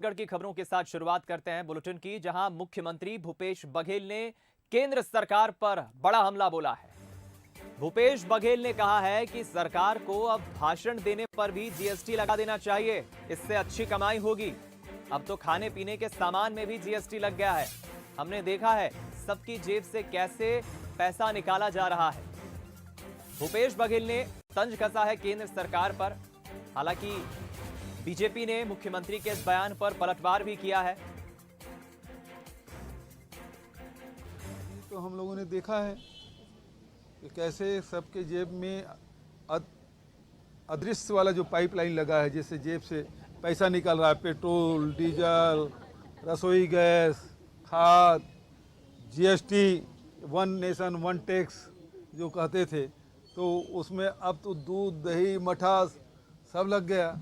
छत्तीसगढ़ की खबरों के साथ शुरुआत करते हैं बुलेटिन की, जहां मुख्यमंत्री भूपेश बघेल ने केंद्र सरकार पर बड़ा हमला बोला है। भूपेश बघेल ने कहा है कि सरकार को अब भाषण देने पर भी जीएसटी लगा देना चाहिए, इससे अच्छी कमाई होगी। अब तो खाने पीने के सामान में भी जीएसटी लग गया है। हमने देखा है सबकी जेब से कैसे पैसा निकाला जा रहा है। भूपेश बघेल ने तंज कसा है केंद्र सरकार पर। हालांकि बीजेपी ने मुख्यमंत्री के इस बयान पर पलटवार भी किया है। तो हम लोगों ने देखा है कि कैसे सबके जेब में अदृश्य वाला जो पाइपलाइन लगा है, जिससे जेब से पैसा निकल रहा है। पेट्रोल, डीजल, रसोई गैस, खाद, GST, one nation one tax जो कहते थे, तो उसमें अब तो दूध, दही, मठा सब लग गया।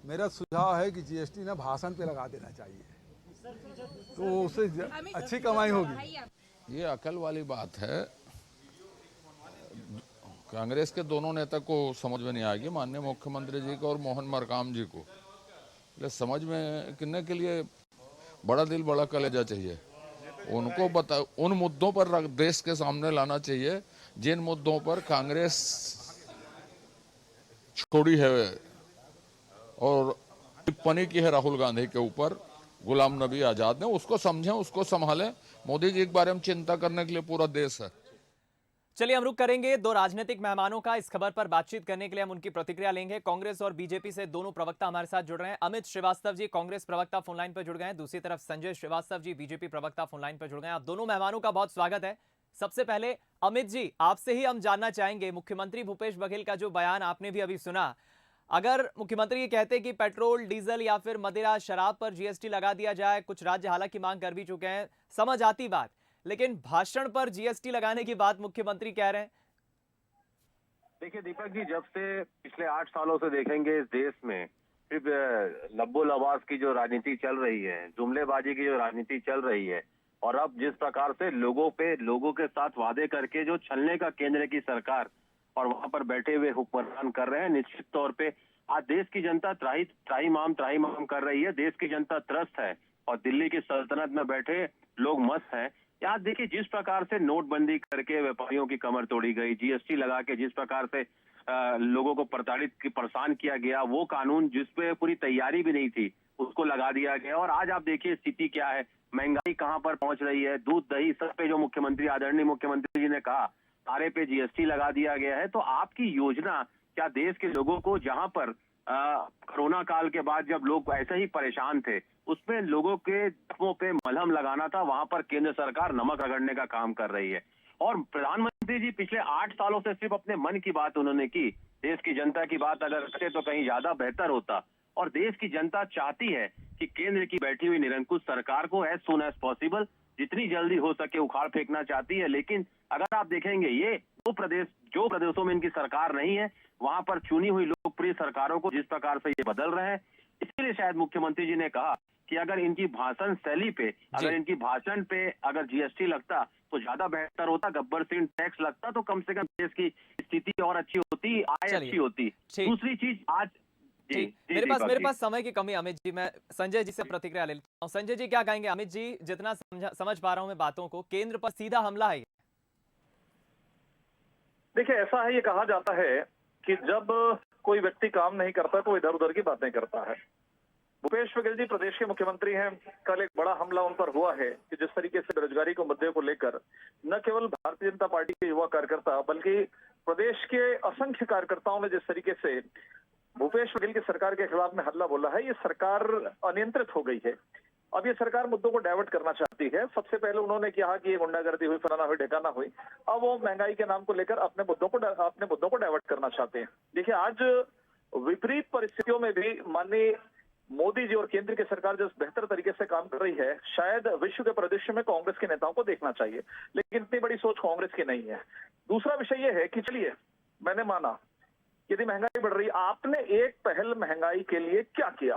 मेरा सुझाव है कि जीएसटी ना भाषण पे लगा देना चाहिए, तो उससे अच्छी कमाई होगी। ये अकल वाली बात है। कांग्रेस के दोनों नेता को समझ में नहीं आएगी, माननीय मुख्यमंत्री जी को और मोहन मरकाम जी को। ले समझ में करने के लिए बड़ा दिल बड़ा कलेजा चाहिए। उनको उन मुद्दों पर देश के सामने लाना चाहिए जिन मुद्दों पर कांग्रेस छोड़ी है और टिप्पणी की है राहुल गांधी के ऊपर, गुलाम नबी आजाद ने। उसको समझें, उसको संभालें। मोदी जी के बारे में चिंता करने के लिए पूरा देश है। चलिए हम रुक करेंगे दो राजनीतिक मेहमानों का। इस खबर पर बातचीत करने के लिए हम उनकी प्रतिक्रिया लेंगे। कांग्रेस और बीजेपी से दोनों प्रवक्ता हमारे साथ जुड़ रहे हैं। अमित श्रीवास्तव जी कांग्रेस प्रवक्ता फोनलाइन पर जुड़ गए हैं, दूसरी तरफ संजय श्रीवास्तव जी बीजेपी प्रवक्ता फोनलाइन पर जुड़ गए हैं। आप दोनों मेहमानों का बहुत स्वागत है। सबसे पहले अमित जी, आपसे ही हम जानना चाहेंगे, मुख्यमंत्री भूपेश बघेल का जो बयान आपने भी अभी सुना, अगर मुख्यमंत्री ये कहते कि पेट्रोल, डीजल या फिर मदिरा, शराब पर जीएसटी लगा दिया जाए, कुछ राज्य हालांकि मांग कर भी चुके हैं, समझ आती बात, लेकिन भाषण पर जीएसटी लगाने की बात मुख्यमंत्री कह रहे हैं। देखिए दीपक जी, जब से पिछले 8 सालों से देखेंगे इस देश में सिर्फ लब्बो लबास की जो राजनीति चल रही है, जुमलेबाजी की जो राजनीति चल रही है, और अब जिस प्रकार से लोगों के साथ वादे करके जो छलने का केंद्र की सरकार और वहां पर बैठे हुए हुक्मरान कर रहे हैं, निश्चित तौर पे आज देश की जनता त्राहिमाम कर रही है। देश की जनता त्रस्त है और दिल्ली की सल्तनत में बैठे लोग मस्त हैं। यार देखिए, जिस प्रकार से नोटबंदी करके व्यापारियों की कमर तोड़ी गई, जीएसटी लगा के जिस प्रकार से लोगों को परेशान किया गया, वो कानून जिसपे पूरी तैयारी भी नहीं थी उसको लगा दिया गया। और आज आप देखिए स्थिति क्या है, महंगाई कहां पर पहुंच रही है। दूध, दही सब पे जो आदरणीय मुख्यमंत्री जी ने कहा, सारे पे जीएसटी लगा दिया गया है। तो आपकी योजना क्या देश के लोगों को, जहां पर कोरोना काल के बाद जब लोग ऐसे ही परेशान थे, उसमें लोगों के जख्मों पे मलहम लगाना था, वहां पर केंद्र सरकार नमक रगड़ने का काम कर रही है। और प्रधानमंत्री जी पिछले 8 सालों से सिर्फ अपने मन की बात उन्होंने की। देश की जनता की बात अगर करते तो कहीं ज्यादा बेहतर होता। और देश की जनता चाहती है कि केंद्र की बैठी हुई निरंकुश सरकार को एज सुन एज पॉसिबल, जितनी जल्दी हो सके उखाड़ फेंकना चाहती है। लेकिन अगर आप देखेंगे, ये जो प्रदेशों में इनकी सरकार नहीं है, वहां पर चुनी हुई लोकप्रिय सरकारों को जिस प्रकार से ये बदल रहे हैं, इसलिए शायद मुख्यमंत्री जी ने कहा कि अगर इनकी भाषण शैली पे, अगर इनकी भाषण पे अगर जीएसटी लगता तो ज्यादा बेहतर होता। गब्बर सिंह टैक्स लगता तो कम से कम देश की स्थिति और अच्छी होती, आय अच्छी होती। दूसरी चीज आज मेरे पास समय की कमी, अमित जी, मैं संजय जी से प्रतिक्रिया ले लेता हूं। संजय जी क्या कहेंगे? अमित जी, जितना समझ पा रहा हूं मैं बातों को, केंद्र पर सीधा हमला है। देखिए, ऐसा है, ये कहा जाता है कि जब कोई व्यक्ति काम नहीं करता तो इधर उधर की बातें करता है। भूपेश बघेल जी प्रदेश के मुख्यमंत्री हैं। कल एक बड़ा हमला उन पर हुआ है कि जिस तरीके से बेरोजगारी को मुद्दे को लेकर न केवल भारतीय जनता पार्टी के युवा कार्यकर्ता बल्कि प्रदेश के असंख्य कार्यकर्ताओं ने जिस तरीके से भूपेश बघेल की सरकार के खिलाफ में हल्ला बोला है, ये सरकार अनियंत्रित हो गई है। अब ये सरकार मुद्दों को डाइवर्ट करना चाहती है। सबसे पहले उन्होंने कहा कि ये गुंडागर्दी हुई, फलाना हुई, ढिकाना हुई। अब वो महंगाई के नाम को लेकर अपने मुद्दों को डाइवर्ट करना चाहते हैं। देखिए, आज विपरीत परिस्थितियों में भी माननीय मोदी जी और केंद्र की सरकार जो बेहतर तरीके से काम कर रही है, शायद विश्व के परिदृश्य में कांग्रेस के नेताओं को देखना चाहिए, लेकिन इतनी बड़ी सोच कांग्रेस की नहीं है। दूसरा विषय यह है कि चलिए, मैंने माना यदि महंगाई बढ़ रही, आपने एक पहल महंगाई के लिए क्या किया?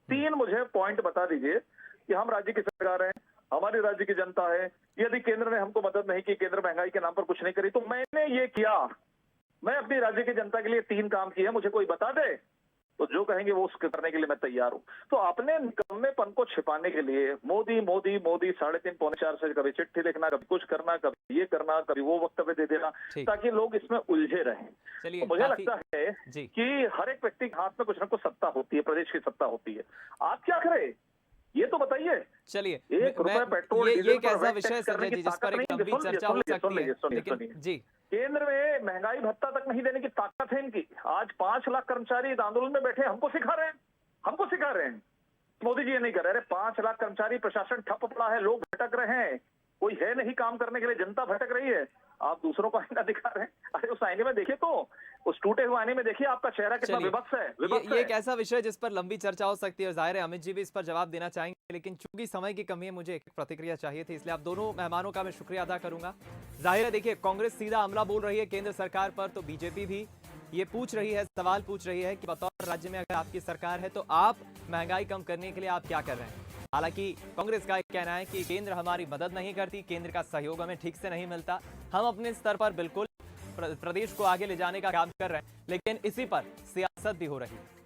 3 मुझे पॉइंट बता दीजिए कि हम राज्य की सरकार है, हमारी राज्य की जनता है, यदि केंद्र ने हमको मदद नहीं की, केंद्र महंगाई के नाम पर कुछ नहीं करी, तो मैंने ये किया। मैं अपनी राज्य की जनता के लिए 3 काम किए, मुझे कोई बता दे। तो जो कहेंगे वो उसके करने के लिए मैं तैयार हूँ। तो अपने निकम्मेपन को छिपाने के लिए मोदी मोदी मोदी 3:30 पौने 4 से कभी चिट्ठी लिखना, कभी कुछ करना, कभी ये करना, कभी वो वक्तव्य दे देना, ठीक। ताकि लोग इसमें उलझे रहें। चलिए, तो मुझे काफी- लगता है जी। कि हर एक व्यक्ति के हाथ में कुछ ना कुछ सत्ता होती है, प्रदेश की सत्ता होती है। आप क्या करें ये तो बताइए। चलिए, 1 रुपए पेट्रोल ये डीजल एक पर ऐसा वैट विषय टैक्स करने संजय की जी जिस पर ताकत एक नहीं। लंबी चर्चा हो सकती है, लेकिन जी केंद्र में महंगाई भत्ता तक नहीं देने की ताकत है इनकी। आज 5 लाख कर्मचारी इस आंदोलन में बैठे हमको सिखा रहे हैं। मोदी जी ये नहीं कर रहे। 5 लाख कर्मचारी, प्रशासन ठप पड़ा है, लोग भटक रहे हैं, कोई है नहीं काम करने के लिए, जनता भटक रही है। आप दूसरों को आईना दिखा रहे हैं। अरे उस आईने में देखिए, तो उस टूटे हुए आईने में देखिए आपका चेहरा कितना चलिए, विभत्स है, ये एक ऐसा विषय जिस पर लंबी चर्चा हो सकती है और जाहिर है अमित जी भी इस पर जवाब देना चाहेंगे, लेकिन चूंकि समय की कमी है मुझे एक प्रतिक्रिया चाहिए थी, इसलिए आप दोनों मेहमानों का मैं शुक्रिया अदा करूंगा। जाहिर है देखिए, कांग्रेस सीधा हमला बोल रही है केंद्र सरकार पर, तो बीजेपी भी ये पूछ रही है, सवाल पूछ रही है कि बतौर राज्य में अगर आपकी सरकार है तो आप महंगाई कम करने के लिए आप क्या कर रहे हैं। हालांकि कांग्रेस का एक कहना है कि केंद्र हमारी मदद नहीं करती, केंद्र का सहयोग हमें ठीक से नहीं मिलता, हम अपने स्तर पर बिल्कुल प्रदेश को आगे ले जाने का काम कर रहे हैं, लेकिन इसी पर सियासत भी हो रही है।